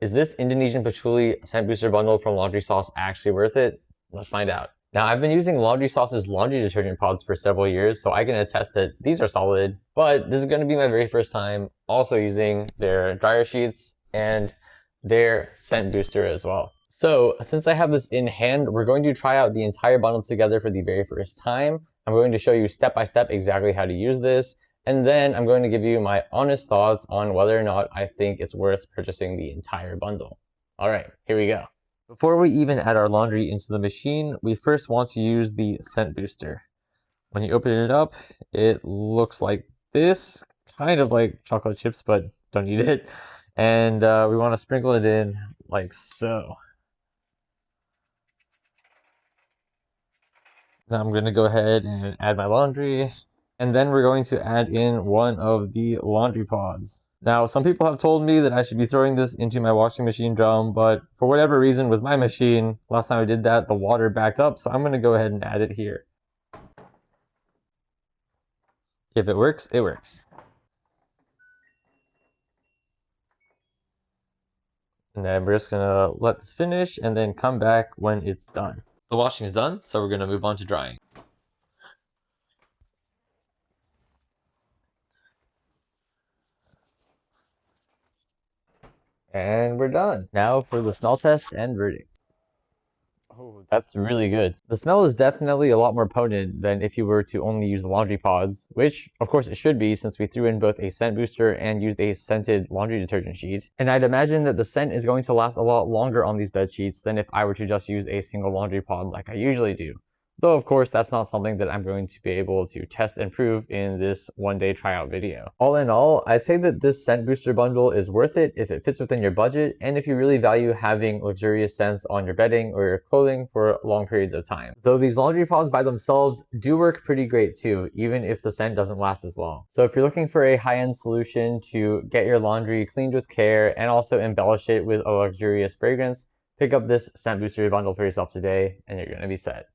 Is this Indonesian Patchouli scent booster bundle from Laundry Sauce actually worth it? Let's find out. Now, I've been using Laundry Sauce's laundry detergent pods for several years, so I can attest that these are solid, but this is going to be my very first time also using their dryer sheets and their scent booster as well. So since I have this in hand, we're going to try out the entire bundle together for the very first time. I'm going to show you step by step exactly how to use this, and then I'm going to give you my honest thoughts on whether or not I think it's worth purchasing the entire bundle. All right, here we go. Before we even add our laundry into the machine, we first want to use the scent booster. When you open it up, it looks like this, kind of like chocolate chips, but don't eat it. And we want to sprinkle it in like so. Now I'm going to go ahead and add my laundry. And then we're going to add in one of the laundry pods. Now, some people have told me that I should be throwing this into my washing machine drum, but for whatever reason with my machine, last time I did that, the water backed up, so I'm going to go ahead and add it here. If it works, it works. And then we're just going to let this finish and then come back when it's done. The washing is done, so we're going to move on to drying. And we're done. Now for the smell test and verdict. Oh, that's really good. The smell is definitely a lot more potent than if you were to only use the laundry pods, which of course it should be since we threw in both a scent booster and used a scented laundry detergent sheet. And I'd imagine that the scent is going to last a lot longer on these bed sheets than if I were to just use a single laundry pod like I usually do. Though, of course, that's not something that I'm going to be able to test and prove in this one-day tryout video. All in all, I'd say that this scent booster bundle is worth it if it fits within your budget and if you really value having luxurious scents on your bedding or your clothing for long periods of time. Though these laundry pods by themselves do work pretty great too, even if the scent doesn't last as long. So if you're looking for a high-end solution to get your laundry cleaned with care and also embellish it with a luxurious fragrance, pick up this scent booster bundle for yourself today and you're going to be set.